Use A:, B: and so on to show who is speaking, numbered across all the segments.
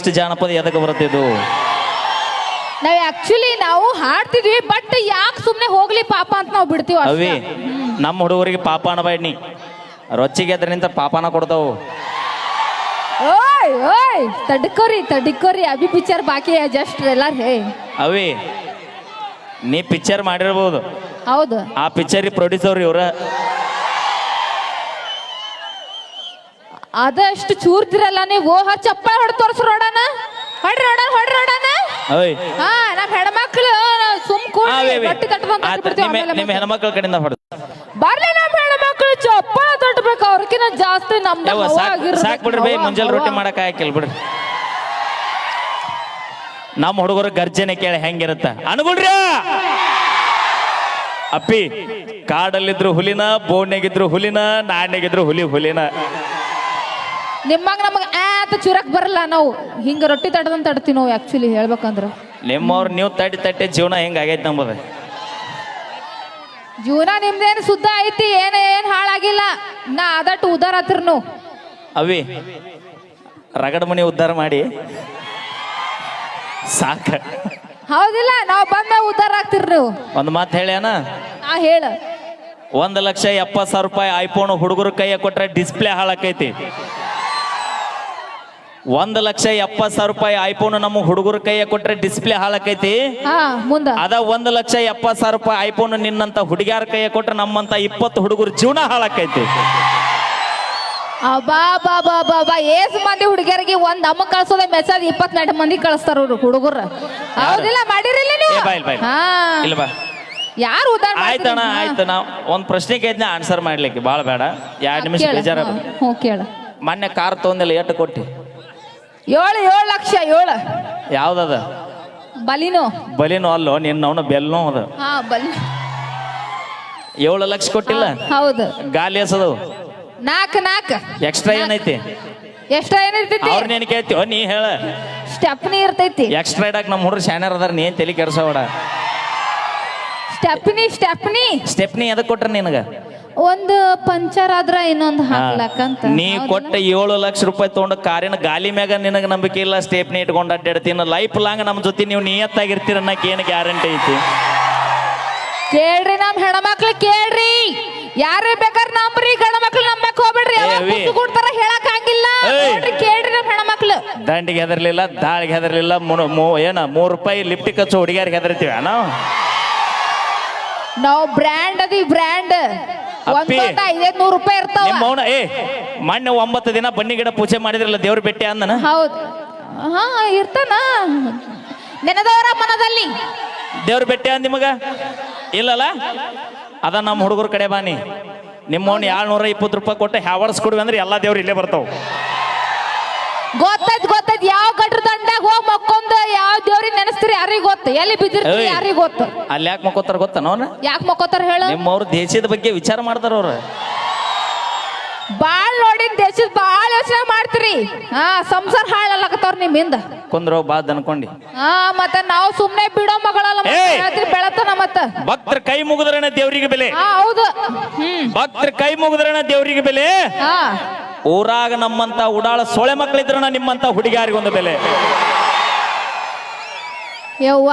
A: ಇಷ್ಟು ಜಾನಪದ ಎದಕ್ಕೆ ಬರ್ತಿದ್ದು?
B: ನಾವ್ ಆಕ್ಚುಲಿ ನಾವು ಹಾಡ್ತಿದ್ವಿ, ಬಟ್ ಯಾಕೆ ಸುಮ್ನೆ ಹೋಗ್ಲಿ ಪಾಪ ಅಂತ ನಾವು ಬಿಡ್ತೀವಿ
A: ಅವಿ. ನಮ್ಮ ಹುಡುಗರಿಗೆ ಪಾಪ ಅನ್ಬೇಡ್ನಿ, ರೊಚ್ಚಿಗೆ ಅದರಿಂದ ಪಾಪನ ಕೊಡ್ತಾವು.
B: ಓಯ್ ಓಯ್ ತಡ್ಕೋರಿ ಅಭಿ ಪಿಕ್ಚರ್ ಬಾಕಿ ಜಸ್ಟ್ ಎಲ್ಲಾರು ಹೇ
A: ಅವಿ. ನೀ ಪಿಕ್ಚರ್ ಮಾಡಿರ್ಬೋದು,
B: ಹೌದು.
A: ಆ ಪಿಕ್ಚರ್ ಪ್ರೊಡ್ಯೂಸರ್ ಇವ್ರ.
B: ಅದಷ್ಟು ಚೂರ್ತಿರಲ್ಲ ನೀವು. ಚಪ್ಪಲ್ ಹೊಡ್ ತೋರ್ಸ್ರ ನೋಡೋಣ, ಹೊಡ್ರಿ ನೋಡೋಣ. ಹಾ, ನಮ್ ಹೆಣ್ಮಕ್ಳು ಸುಮ್ ಕೂಡಿ
A: ನಿಮ್ಮ ಹೆಣ್ಮಕ್ಳ ಕಡೆಯಿಂದ ಹೊಡೆದು
B: ಬರ್ಲಿ. ನಮ್ ಹೆಣ್ಮಕ್ಳು ಚಪ್ಪಲ್ ತಟ್ಟಬೇಕು, ಅವ್ರಕಿನ್ನ ಜಾಸ್ತಿ ನಮ್ದು
A: ಸಾಕ್ ಬಿಡ್ರಿ ಬೈ. ಮುಂಜಾನೆ ರೊಟ್ಟಿ ಮಾಡಕ್ ಹಾಕಿಲ್ ಬಿಡ್ರಿ. ನಮ್ಮ ಹುಡುಗರು ಗರ್ಜನೆ ಕೇಳಿ ಹೆಂಗಿರುತ್ತ ಅನ್ಕೊಳ್ರಿ. ಅಪ್ಪಿ, ಕಾಡಲ್ಲಿದ್ರು ಹುಲಿನ, ಬೋನ್ಯಾಗಿದ್ರು ಹುಲಿನ, ನಾಣ್ಯಾಗಿದ್ರು ಹುಲಿನ.
B: ನಿಮ್ಮಂಗ ನಮಗ್ ಆತ ಚುರಕ್ ಬರಲ್ಲ. ನಾವು ಹಿಂಗ ರೊಟ್ಟಿ ತಟ್ಟದಂತ ತಡ್ತೀವಿ ನಾವು ಆಕ್ಚುಲಿ ಹೇಳ್ಬೇಕಂದ್ರ.
A: ನಿಮ್ಮವ್ರು ನೀವು ತಟ್ಟಿ ಜೀವನ ಹೆಂಗ ಆಗೈತಿ ನಮ್ಮದ.
B: ಜೀವನ ನಿಮ್ದೇನು ಸುದ್ದ ಐತಿ, ಏನ್ ಹಾಳಾಗಿಲ್ಲ. ನಾ ಅದಟ್ಟು ಉದ್ದಾರ ಹತ್ರ ನೀವು.
A: ಅವಿ, ರಗಡ ಮನಿ ಉದ್ಧಾರ ಮಾಡಿ ಸಾಕ.
B: ಹೌದಿಲ್ಲ, ನಾವ್ ಬಂದ ಉದ್ದಾರ ಆಗ್ತಿರ್ ನೀವು.
A: ಒಂದ್ ಮಾತು ಹೇಳ್ಯಾನ,
B: ಹೇಳ.
A: 1,70,000 ರೂಪಾಯಿ ಐಫೋನ್ ಹುಡುಗರ ಕೈಯ ಕೊಟ್ರೆ ಡಿಸ್ಪ್ಲೇ ಹಾಳಾಕೈತಿ. 1,70,000 ರೂಪಾಯಿ ಐಫೋನ್ ನಮ್ಮ ಹುಡುಗರ ಕೈಯ ಕೊಟ್ರೆ ಡಿಸ್ಪ್ಲೇ ಹಾಳಾಕೈತಿ.
B: ಮುಂದ
A: ಅದ 1,70,000 ರೂಪಾಯಿ ಐಫೋನ್ ನಿನ್ನಂತ ಹುಡುಗಿಯಾರ ಕೈಯ ಕೊಟ್ರೆ ನಮ್ಮಂತ 20 ಹುಡುಗರ ಜೀವನ ಹಾಳಾಕೈತಿ.
B: ಬಾಬಾ ಏಸ್ ಮಂದಿ ಹುಡುಗಿಯರಿಗೆ ಒಂದ್ ಅಮ್ಮ ಕಳ್ಸೋದ ಮೆಸೇಜ್ 20 ಮಂದಿ ಕಳಿಸ್ತಾರ ಅವ್ರು ಹುಡುಗರು. ಹೌದಿಲ್ಲ, ಮಾಡಿರಿಲ್ಲ ನೀವು? ಯಾರು ಉದ್ದಾರ?
A: ಆಯ್ತಣ್ಣ, ಆಯ್ತು. ನಾ ಒಂದ್ ಪ್ರಶ್ನೆ ಕೇಳಿದ್ನ, ಆನ್ಸರ್ ಮಾಡ್ಲಿಕ್ಕೆ ಬಾಳ ಬೇಡ, 2 ನಿಮಿಷ ಬೇಜಾರ.
B: ಕೇಳ.
A: ಮೊನ್ನೆ ಕಾರ್ ತಗೊಂಡಿಲ್ಲ, ಎಷ್ಟು ಕೊಟ್ಟಿ?
B: 7 ಲಕ್ಷ. 7
A: ಯಾವ್ದದ? ಬಲಿನೋ ಅಲ್ಲೋ, ನಿನ್ನ ಬೆಲ್ಲೋ ಅದ. 7 ಲಕ್ಷ ಕೊಟ್ಟಿಲ್ಲ?
B: ಹೌದು.
A: ಗಾಲಿ ಎಸದವು
B: 4
A: ಎಕ್ಸ್ಟ್ರಾ ಏನೈತಿ?
B: ಎಕ್ಸ್ಟ್ರಾ ಏನಿರ್ತೈತಿ?
A: ಅವ್ರ ನೀನ್ ಕೇಳ್ತೀವ, ನೀ ಹೇಳ.
B: ಸ್ಟೆಪ್ನಿ ಇರ್ತೈತಿ.
A: ಎಕ್ಸ್ಟ್ರಾ ಇಡಕ್ ನಮ್ಮ ಹುಡುಗರು ಶಾನ್ಯರ್ ಅದಾರ, ನೀ ಏನ್ ತಲೆ ಕೆಡ್ಸೋಡ. ಸ್ಟೆಪ್ನಿ ಎದಕ್ ಕೊಟ್ರ ನಿನಗ?
B: ಒಂದು ಪಂಚರ್ ಆದ್ರ ಇನ್ನೊಂದು ಹಾಕ್ಲಕ್ಕಂತ.
A: ನೀ ಕೊಟ್ಟ 7 ಲಕ್ಷ ರೂಪಾಯಿ ತಗೊಂಡು ಕಾರಿನ ಗಾಲಿ ಮ್ಯಾಗ ನಿನಗ ನಂಬಿಕೆ ಇಲ್ಲ, ಸ್ಟೆಪ್ನಿ ಇಟ್ಕೊಂಡು ಅಡ್ಡಾಡ್ತೀನಿ. ಲೈಫ್ ಲಾಂಗ್ ನಮ್ಮ ಜೊತೆ ನೀವು ನಿಯತ್ತಾಗಿರ್ತೀರ ಅನ್ನಕ್ಕೆ ಏನು ಗ್ಯಾರಂಟಿ ಐತಿ?
B: ಕೇಳ್ರಿ, ನಮ್ ಹೆಣ್ಮಕ್ಳು ಕೇಳ್ರಿ. ಯಾರೇ ಬೇಕಾದ್ರೆ ನಂಬ್ರಿ, ಗಂಡ್ಮಕ್ಳು ನಂಬಕ್ ಹೋಗ್ಬೇಡ್ರಿ. ಕೊಡ್ತಾರ ಹೇಳಕ್ ಆಗಿಲ್ಲ. ಕೇಳ್ರಿ ನಮ್ ಹೆಣ್ಮಕ್ಳು.
A: ದಂಡಿಗೆ ಹೆದರ್ಲಿಲ್ಲ, ದಾಳಿಗೆ ಹೆದರ್ಲಿಲ್ಲ. ಏನ 3 ರೂಪಾಯಿ ಲಿಫ್ಟಿಗೆ ಹಚ್ಚೋ ಹುಡುಗಿಯಾರಿಗೆ ಹೆದರ್ತೀವಿ
B: ನಾವು ಬ್ರ್ಯಾಂಡ್ ಅದಿ ಬ್ರ್ಯಾಂಡ್. 500 ರೂಪಾಯಿ ಇರ್ತಾವ.
A: ನಿಮ್ಮವನ ಮೊನ್ನೆ 9 ದಿನ ಬನ್ನಿ ಗಿಡ ಪೂಜೆ ಮಾಡಿದ್ರಲ್ಲ, ದೇವ್ರ ಭೇಟಿ ಅಂದನ?
B: ಹೌದು. ಇರ್ತಾನ ನೆನದವರ ಮನದಲ್ಲಿ.
A: ದೇವ್ರ ಭೇಟಿ ಅಂದ ನಿಮಗ ಇಲ್ಲಲ್ಲ? ಅದ ನಮ್ಮ ಹುಡುಗರ ಕಡೆ ಬಾನಿ. ನಿಮ್ಮವನ್ 720 ರೂಪಾಯಿ ಕೊಟ್ಟು ಹ್ಯಾವರ್ಸ್ ಕೊಡ್ವಿ ಅಂದ್ರೆ ಎಲ್ಲಾ ದೇವ್ರು ಇಲ್ಲೇ ಬರ್ತಾವ.
B: ಗೊತ್ತೈತ್ ಯಾವ ಗಟ್ರ ದಂಡಾಗ ಹೋಗಿ ಮಕ್ಕೊಂದ ಯಾವ ದೇವ್ರಿಗೆ ನೆನಸ್ತೀರಿ ಯಾರಿಗ ಗೊತ್ತ, ಎಲ್ಲಿ ಬಿದ್ದಿರ್ತೀರಿ ಯಾರಿಗ ಗೊತ್ತ.
A: ಅಲ್ಲಿ ಯಾಕೆ ಮಕ್ಕೋತಾರ ಗೊತ್ತ?
B: ಯಾಕೆ ಮಕ್ಕೋತಾರ ಹೇಳ?
A: ನಿಮ್ಮವ್ರು ದೇಶದ ಬಗ್ಗೆ ವಿಚಾರ ಮಾಡ್ತಾರ. ಅವ್ರ
B: ಬಾಳ್ ನೋಡಿ ದೇಶದ ಬಾಳ್ ಯೋಚನೆ ಮಾಡ್ತೀರಿ. ಸಂಸಾರ ಹಾಳಲ್ಲಕತ್ತವ್ರ ನಿಮ್ಮಿಂದ.
A: ಕುಂದ್ರೋ ಬಾದ್ ಅನ್ಕೊಂಡಿ.
B: ಮತ್ತೆ ನಾವು ಸುಮ್ನೆ ಬಿಡೋ ಮಗಳಲ್ಲ, ಬೆಳತನ. ಮತ್ತ
A: ಭಕ್ತರ ಕೈ ಮುಗಿದ್ರಣ ದೇವ್ರಿಗೆ ಬೆಲೆ.
B: ಹೌದು.
A: ಭಕ್ತರ ಕೈ ಮುಗಿದ್ರಣ ದೇವ್ರಿಗೆ ಬೆಲೆ. ಊರಾಗ ನಮ್ಮಂತ ಉಡಾಳ ಸೊಳೆ ಮಕ್ಕಳಿದ್ರಣ ನಿಮ್ಮಂತ ಹುಡುಗಿಯಾರಿಗೊಂದು ಬೆಲೆ.
B: ಯವ್ವ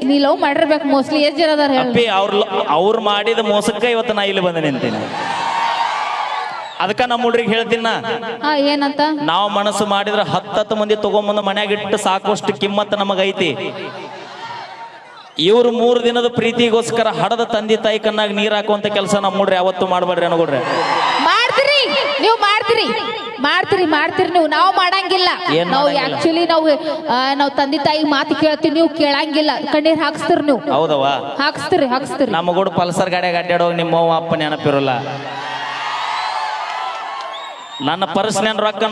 B: ನೀ ಲವ್ ಮಾಡಿರ್ಬೇಕು ಮೋಸ್ಟ್ಲಿ. ಎಷ್ಟ್ ಜನ ಅದಾರ
A: ಹೇಳಿ? ಅವ್ರು ಮಾಡಿದ ಮೋಸಕ್ಕ ಇವತ್ತು ನಾ ಇಲ್ಲಿ ಬಂದ ನಿಂತೀನಿ. ಅದಕ್ಕ ನಮ್ಮ ಹುಡ್ರಿಗೆ ಹೇಳ್ತೀನ,
B: ಏನಂತ?
A: ನಾವು ಮನಸ್ಸು ಮಾಡಿದ್ರೆ 10 ಮಂದಿ ತಗೊಂಬಂದು ಮನ್ಯಾಗಿಟ್ಟು ಸಾಕಷ್ಟು ಕಿಮ್ಮತ್ ನಮಗೈತಿ. ಇವ್ರು 3 ದಿನದ ಪ್ರೀತಿಗೋಸ್ಕರ ಹಡದ ತಂದೆ ತಾಯಿ ಕಣ್ಣಾಗ ನೀರ್ ಹಾಕುವಂತ ಕೆಲಸ ನಮ್ಮ ಹುಡ್ರಿ ಯಾವತ್ತು ಮಾಡ್ಬೇಡ್ರಿ ಅನ್ಕೊಡ್ರಿ.
B: ಮಾಡ್ತೀರಿ ನೀವು, ಮಾಡ್ತೀರಿ ನೀವು. ನಾವು ಮಾಡಂಗಿಲ್ಲ. ನಾವು ಆಕ್ಚುಲಿ ನಾವು ತಂದೆ ತಾಯಿ ಮಾತು ಕೇಳ್ತೀವಿ, ನೀವು ಕೇಳಂಗಿಲ್ಲ. ಕಣ್ಣೀರ್ ಹಾಕ್ಸ್ತೀರಿ ನೀವು.
A: ಹೌದವಾ?
B: ಹಾಕ್ಸ್ತೀರಿ.
A: ನಮ್ಮ ಕೂಡ ಪಲ್ಸರ್ ಗಾಡಿಯಾಗ ಅಡ್ಡಾಡೋಗಿ ನಿಮ್ಮ ಅಪ್ಪ ನೆನಪಿರೋಲ್ಲ. ನನ್ನ ಪರ್ಸನ ರೊಕ್ಕ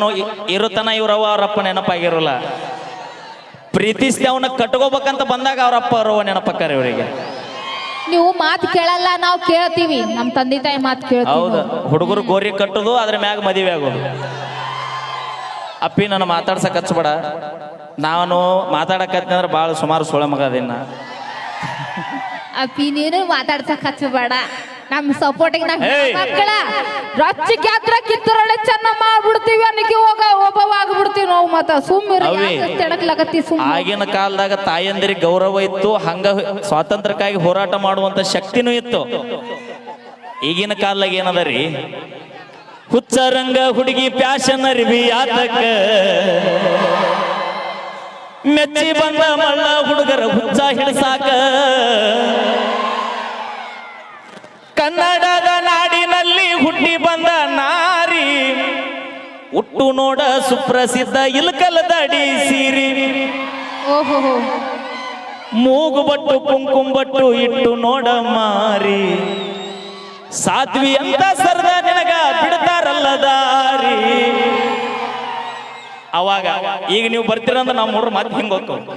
A: ಇರುತ್ತಾನ, ಇವ್ರವ್ವ ಅವ್ರಪ್ಪ ನೆನಪಾಗಿರೋಲ್ಲ. ಪ್ರೀತಿಸಿ ಅವನ್ನ ಕಟ್ಕೋಬೇಕಂತ ಬಂದಾಗ ಅವ್ರಪ್ಪ ಅವ್ರವ್ವ ನೆನಪಕ್ಕಾರ ಇವರಿಗೆ.
B: ನೀವು ಮಾತು ಕೇಳಲ್ಲ, ನಾವು ಕೇಳ್ತೀವಿ. ನಮ್ಮ ತಂದೆ ತಾಯಿ ಮಾತು ಕೇಳ್ತೀವಿ.
A: ಹೌದು. ಹುಡುಗರು ಗೋರಿ ಕಟ್ಟುದು, ಅದ್ರ ಮ್ಯಾಗ ಮದುವೆ ಆಗೋದು. ಅಪ್ಪಿ ನನ್ನ ಮಾತಾಡ್ಸಕ್ ಹಚ್ಚಬೇಡ. ನಾನು ಮಾತಾಡಕತ್ತಂದ್ರೆ ಭಾಳ ಸುಮಾರು ಸೊಳೆ ಮಗ ಅದೇನ.
B: ಅಪ್ಪಿ ನೀನು ಮಾತಾಡ್ಸಕ್ ಹಚ್ಚಬೇಡ. ನಮ್ಮ ಸಪೋರ್ಟಿಗೆ ಮಕ್ಕಳ ರೊಚ್ಚಿಗೆ ಹತ್ರ ಕಿತ್ತರೊಳೆ ಚೆನ್ನ ಮಾಡ್ಬಿಡ್ತೀವಿ. ಅನ್ನಕ್ಕೆ ಒಬ್ಬ ಆಗ್ಬಿಡ್ತೀವಿ. ಮತ್ತ ಸುಮ್ಮಿರ
A: ಅವೇ.
B: ತೆಣಕ್ಲಾಗತ್ತಿ ಸುಮ್ಮ
A: ಆಗಿನ ಕಾಲದಾಗ ತಾಯಂದಿರಿಗೆ ಗೌರವ ಇತ್ತು, ಹಂಗ ಸ್ವಾತಂತ್ರ್ಯಕ್ಕಾಗಿ ಹೋರಾಟ ಮಾಡುವಂತ ಶಕ್ತಿನೂ ಇತ್ತು. ಈಗಿನ ಕಾಲದಾಗ ಏನದ ರೀ, ಹುಚ್ಚರಂಗ ಹುಡುಗಿ ಪ್ಯಾಶನ್ ಅರಿವಿ ಆತಕ್ಕ ಮೆಚ್ಚಿ ಬಂದ ಮಳ್ಳ ಹುಡುಗರ ಹುಚ್ಚ ಹಿಡ್ಸಾಕ. ಕನ್ನಡದ ನಾಡಿನಲ್ಲಿ ಹುಟ್ಟಿ ಬಂದ ನಾರಿ, ಹುಟ್ಟು ನೋಡ ಸುಪ್ರಸಿದ್ಧ ಇಲ್ಕಲದಡಿ ಸೀರಿ.
B: ಓಹೋ
A: ಮೂಗು ಬಟ್ಟು ಕುಂಕುಂಬಟ್ಟು ಇಟ್ಟು ನೋಡ ಮಾರಿ, ಸಾಧ್ವಿ ಅಂತ ಸರ್ದ ನಿನಗ ಬಿಡ್ತಾರಲ್ಲ ದಾರಿ. ಅವಾಗ ಈಗ ನೀವು ಬರ್ತೀರಂದ್ರೆ ನಾವು ಮೂರು ಮತ್ತೆ ಹಿಂಗ ಹೋಗ್ತೇವೆ.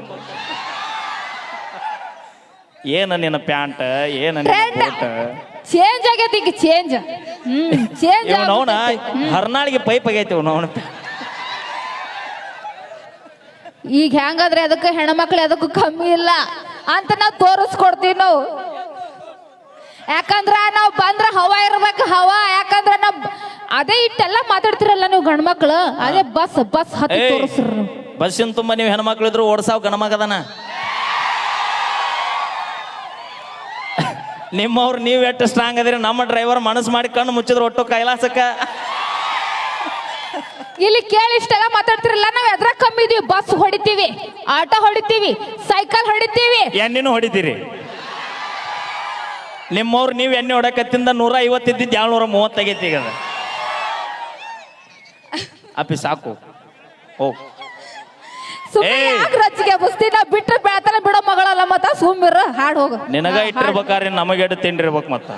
A: ಏನ ನಿನ್ನ ಪ್ಯಾಂಟ್, ಏನ ನಿನ್ನ ಕೋಟ್
B: ಚೇಂಜ್ ಆಗೈತಿ, ಈಗ ಚೇಂಜ್ ಚೇಂಜ್
A: ಅವನ ಹರ್ನಾಳಿಗೆ ಪೈಪ್ ಆಗೈತಿ ಅವನ.
B: ಈಗ ಹೆಂಗಾದ್ರೆ ಅದಕ್ಕೆ ಹೆಣ್ಮಕ್ಳು ಅದಕ್ಕೂ ಕಮ್ಮಿ ಇಲ್ಲ ಅಂತ ನಾವು ತೋರಿಸ್ಕೊಡ್ತೀವಿ ನಾವು. ಯಾಕಂದ್ರ ನಾವು ಬಂದ್ರ ಹವಾ ಇರ್ಬೇಕು, ಹವಾ. ಯಾಕಂದ್ರ ನಾವ್ ಅದೇ ಇಟ್ಟೆಲ್ಲ ಮಾತಾಡ್ತಿರಲ್ಲ ನೀವು ಗಂಡ್ಮಕ್ಳು, ಅದೇ ಬಸ್ ಬಸ್ ಹತ್ತಿ ತೋರಿಸ್ರಿ ನೀವು.
A: ಬಸ್ಸಿನ ತುಂಬ ನೀವು ಹೆಣ್ಮಕ್ಳು ಇದ್ರು ಓಡ್ಸಾವ್ ಗಣಮಗದನ. ನಿಮ್ಮವ್ರು ನೀವು ಎಷ್ಟು ಸ್ಟ್ರಾಂಗ್ ಅದಿರಿ, ನಮ್ಮ ಡ್ರೈವರ್ ಮನಸ್ಸು ಮಾಡಿ ಕಣ್ಣು ಮುಚ್ಚಿದ್ರು ಒಟ್ಟು ಕೈಲಾಸಕ್ಕ.
B: ಇಲ್ಲಿ ಕೇಳಿ ಇಷ್ಟೆಲ್ಲ ಮಾತಾಡ್ತಿರಲ್ಲ, ನಾವ್ ಎದ್ರ ಕಮ್ಮಿ ಇದೀವಿ. ಬಸ್ ಹೊಡಿತೀವಿ, ಆಟೋ ಹೊಡಿತೀವಿ, ಸೈಕಲ್ ಹೊಡಿತೀವಿ,
A: ಎಣ್ಣೆನೂ ಹೊಡಿತೀರಿ. ನಿಮ್ಮವ್ರು ನೀವು ಎಣ್ಣೆ ಹೊಡಕತ್ತಿಂದ 150 ಇದ್ದಿದ್ದು 230 ಆಗೈತಿ ಈಗ. ಅಪ್ಪಿ ಸಾಕು ಹೋಗ್.
B: ರಚ್ಚಿಗೆ ಬುಸ್ತಿ ನಾ ಬಿಟ್ರೆ ಬೆಳತನ ಬಿಡೋ ಮಗಳಲ್ಲ ಮತ್ತ ಸುಮ್ಮಿರ ಹಾಡ್ ಹೋಗ.
A: ನಿನಗ ಇಟ್ಟಿರ್ಬೇಕಾದ್ರೆ ನಮಗೆ ತಿಂಡಿರ್ಬೇಕು. ಮತ್ತ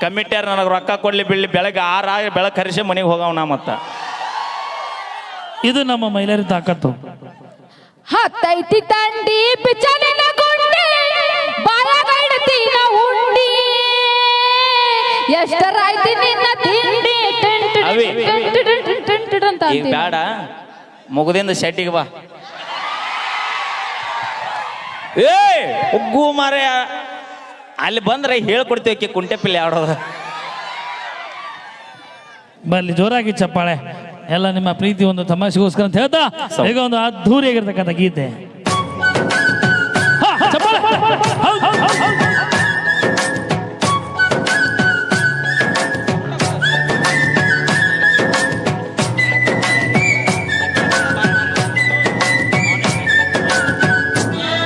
A: ಕಮಿಟಿಯಾರ ನನಗೆ ರೊಕ್ಕ ಕೊಡ್ಲಿ ಬಿಡ್ಲಿ, ಬೆಳಗ್ಗೆ 6 ಆಗಿ ಬೆಳಗ್ಗೆ ಹರಿಸಿ ಮನೆಗೆ ಹೋಗವನ. ಮತ್ತ
C: ಇದು ನಮ್ಮ ಮಹಿಳೆಯರ ತಾಕತ್ತು.
B: ಹತ್ತೈತಿ ತಂಡಿ ಬಿಚ್ಚಲಿನ ಗುಂಡಿ ಬಾಯಗೈಡ್ತೀನ ಉಂಡಿ ಎಷ್ಟರಾಯ್ತಿ ನಿನ್ನ ತಿಂಡಿ
A: ಅವಿ.
B: ಅಂತ
A: ಈಗ ಬೇಡ, ಮುಗುದಿಂದ ಶೆಟ್ಟಿಗೆ ಬಾ. ಏ ಉಗ್ಗು ಮಾರ, ಅಲ್ಲಿ ಬಂದ್ರೆ ಹೇಳ್ಕೊಡ್ತೀವಿ ಕುಂಟೆಪಿಲ್ಲಿ ಆಡೋದು.
C: ಬರ್ಲಿ ಜೋರಾಗಿ ಚಪ್ಪಾಳೆ. ಎಲ್ಲ ನಿಮ್ಮ ಪ್ರೀತಿ ಒಂದು ತಮಾಷೆಗೋಸ್ಕರ ಅಂತ ಹೇಳ್ತಾ ಈಗ ಒಂದು ಅದ್ಧೂರಿಯಾಗಿರ್ತಕ್ಕಂಥ ಗೀತೆ. ಚಪ್ಪಾಳೆ.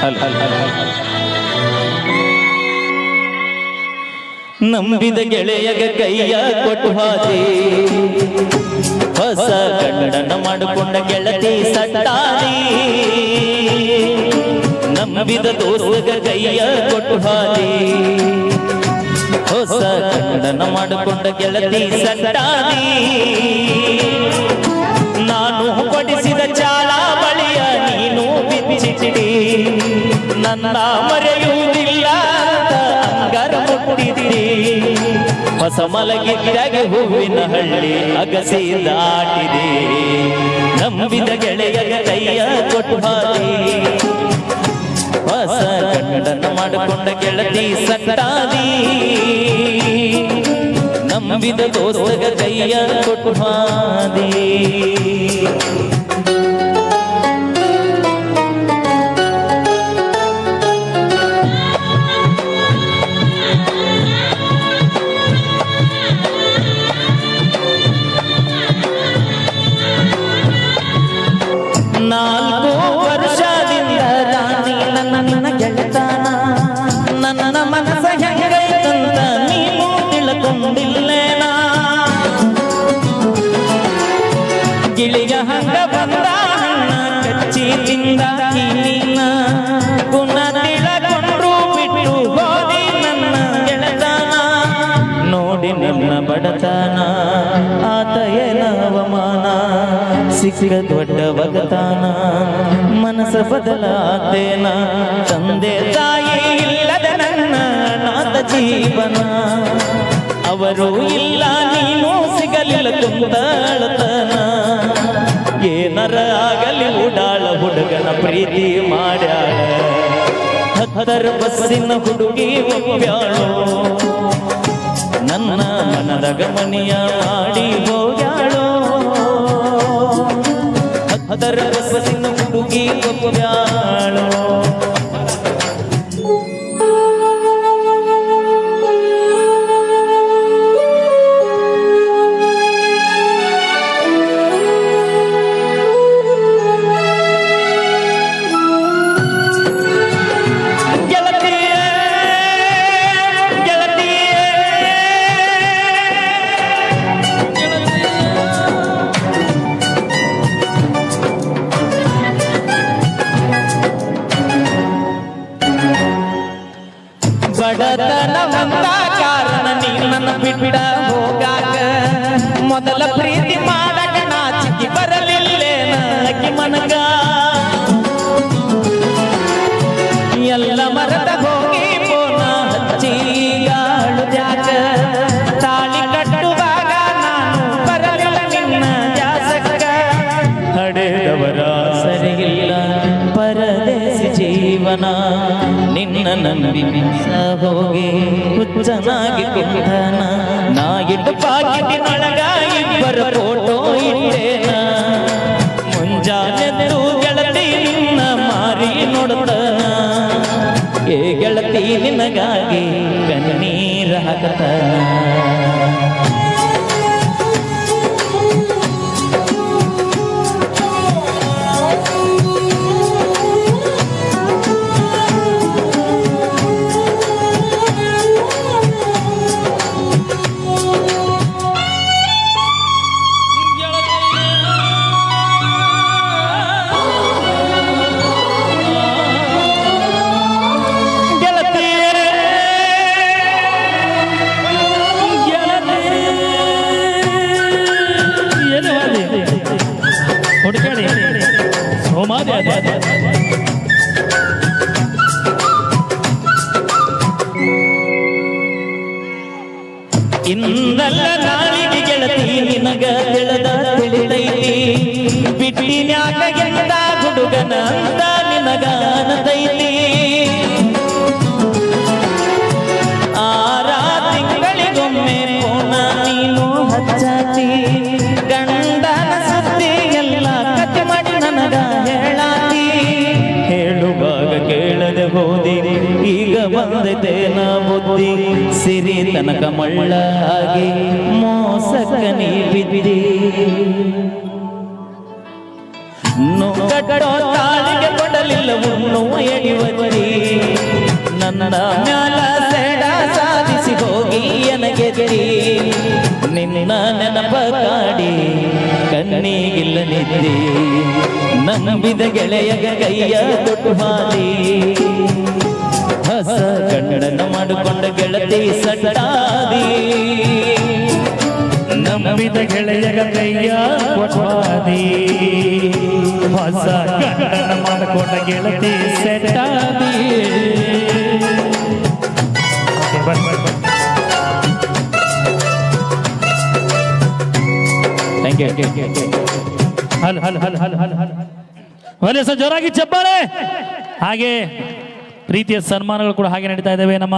C: ಹೌದ್, ಹೌದ್, ಹೌದ್, ಹೌದ್.
A: ನಂಬಿದ ಗೆಳೆಯಗ ಕೈಯ ಕೊಟ್ಟು ಹಾದಿ, ಹೊಸ ಗಂಡನ ಮಾಡಿಕೊಂಡ ಗೆಳತಿ ಸಟ್ಟಾದಿ. ನಂಬಿದ ದೋಸ್ತಗ ಕೈಯ ಕೊಟ್ಟು ಹಾದಿ, ಹೊಸ ಗಂಡನ ಮಾಡಿಕೊಂಡ ಗೆಳತಿ ಸಟ್ಟಾದಿ. ನಾನು ಕೊಡಿಸಿದ ಚಾಳ ಬಳಿಯ ನೀನು ಬಿಚ್ಚಿಡಿ, ನನ್ನ ಮರೆಯುವುದಿಲ್ಲ ಅಂಗರ ಮುಟ್ಟಿದಿರಿ. ಹೊಸ ಮಲಗಿದ್ದಾಗೆ ಹೂವಿನ ಹಳ್ಳಿ ಅಗಸಿ ದಾಟಿದೆ. ನಂಬಿದ ಗೆಳೆಯಗ ಕೈಯ ಕೊಟ್ಟು ಹಾದಿ, ಹೊಸ ಗಂಡನ ಮಾಡಿಕೊಂಡ ಗೆಳತಿ ಸಟ್ಟಾದಿ. ನಂಬಿದ ದೋಸ್ತಗ ಕೈಯ ಕೊಟ್ಟು ಹಾದಿ. ನಾಲ್ಕು ವರ್ಷದಿಂದ ರಾಣಿ ನನ್ನ ಗೆಳತನ, ನನ್ನ ಮನಸ ಹೆಂಗೈತಂತ ನೀನು ತಿಳ್ಕೊಂಡಿಲ್ಲೇನ. ಗಿಳಿಯ ಹಂಗ ಬಂದ ಹಣ್ಣ ಕಚ್ಚಿ ತಿಂದ ನೀನ, ಗುಣ ತಿಳಕೊಂಡ್ರು ಬಿಟ್ಟು ಹೋದಿ ನನ್ನ ಗೆಳತನ. ನೋಡಿ ನನ್ನ ಬಡತನ ಆತ ಏನ ಅವಮಾನ, ಸಿಕ್ಕ ದೊಡ್ಡ ಒಗತಾನ ಮನಸ ಬದಲಾದೇನ. ತಂದೆ ತಾಯಿ ಇಲ್ಲದ ನನ್ನ ಅನಾಥ ಜೀವನ, ಅವರು ಇಲ್ಲ ನೀನು ಸಿಗಲಿಲ್ಲ ಕುಂತ ಅಳತನ. ಏನರ ಆಗಲಿ ಉಡಾಳ ಹುಡುಗನ ಪ್ರೀತಿ ಮಾಡ್ಯಾಳ, 10 ಬಸ್ಸಿನ ಹುಡುಗಿ ಒಪ್ಪ್ಯಾಳು. ನನ್ನ ಮನದ ಗಮನಿಯ ಮಾಡಿ ಹೋಗ್ಯಾಳು. ಪದರ ಬಸ್ಸಿನ ಹುಡುಗಿ ಒಬ್ಬಾಳು ಬಡತನ ಬಂದ ಕಾರಣ ನಿನ್ನ ಬಿಟ್ಟ ಹೋಗಾಕ ಮೊದಲ ಪ್ರೀತಿ ಮಾಡಕ ನಾಚಿಕೆ ಬರಲಿಲ್ಲೇನ ಅಕ್ಕಿ ಮನಗ ಎಲ್ಲ ಮರದ ಹೋಗಿ ಪೋನ ಹಚ್ಚಿಗಾಳು ಜಾಗ ತಾಳಿ ಕಟ್ಟುವಾಗ ನಾನು ಬರಲಿಲ್ಲ ನಿನ್ನ ಜಾಸಕ ಹಡೆದವರ ಸರಿಗಿಲ್ಲ ಪರದೇಸಿ ಜೀವನ ನಿನ್ನ ನಂಬಿ ಹೋಗಿ ಹುಚ್ಚನಾಗಿ ಕುಂದನ ನಾ ಇಟ್ಟು ಪಾಕಿಟಿನೊಳಗ ಇಬ್ಬರ ಫೋಟೋ ಇಟ್ಟೇನ ಮುಂಜಾನೆದ್ದು ಗೆಳತಿ ನಿನ್ನ ಮಾರಿ ನೋಡುತ್ತನ ಏ ಗೆಳತಿ ನಿನಗಾಗಿ ಕಣ್ಣೀರ ಹಾಕತನ
C: ಹುಡುಕಾಡಿ ಸೋಮಾದಿ
A: ಇಂದಲ್ಲ ನಾಳಿಗೆ ಗೆಳತಿ ನಿನಗ ತಿಳಿದ ತಿಳಿದೈತಿ ಬಿಟ್ಟಿನ್ಯಾಕ ಗೆದ್ದ ಹುಡುಗನ ಅಂತ ನಿನಗ ಅನತೈತಿ ಆರಾ ತಿಂಗಳಿಗೊಮ್ಮೆ ಪೋನ ನೀನು ಹಚ್ಚಾತಿ ಗಂಡನ ಸುದ್ದಿ ಎಲ್ಲ ಕತೆ ಮಾಡಿ ನನಗ ಹೇಳಾತಿ ಹೇಳುವಾಗ ಕೇಳದೆ ಹೋದಿ ಈಗ ಬಂದೈತೇನ ಬುದ್ಧಿ ಸಿರಿ ತನಕ ಮಳ್ಳಾಗಿ ಮೋಸಕ್ಕ ನೀ ಬಿದ್ದಿ ಕಟ್ಟೋ ತಾಳಿಗೆ ಕೊಡಲಿಲ್ಲ ಉಣ್ಣು ಎಡಿವರಿ ನನ್ನ ಮ್ಯಾಲ ಸೇಡ ಸಾಧಿಸಿ ಹೋಗಿ ಎನಗೆದರಿ ನಿನ್ನ ನೆನಪ ಕಾಡಿ ಕಣ್ಣಿಗಿಲ್ಲ ನಿದ್ದೆ ನಂಬಿದ ಗೆಳೆಯಗ ಕೈಯ ಕೊಟ್ಟು ಹಾದಿ ಹೊಸ ಗಂಡನ ಮಾಡಿಕೊಂಡ ಗೆಳತಿ ಸಟ್ಟಾದಿ
C: ನಂಬಿದ ಗೆಳೆಯಗ ಕೈಯ ಕೊಟ್ಟಾದಿ ಹೊಸ ಗಂಡನ ಮಾಡಿಕೊಂಡ ಗೆಳತಿ ಸೆಟ್ಟಾದಿ
A: ಥ್ಯಾಂಕ್ ಯು
C: ಹಲ್ ಹಲ್ ಹಲ್ ಹಲ್ ಹಲ್ ಹಲ್ ಒಳ್ಳೆ ಜೋರಾಗಿ ಚಪ್ಪಾಳೆ. ಹಾಗೆ ಪ್ರೀತಿಯ ಸನ್ಮಾನಗಳು ಕೂಡ ಹಾಗೆ ನಡೀತಾ ಇದ್ದಾವೆ. ನಮ್ಮ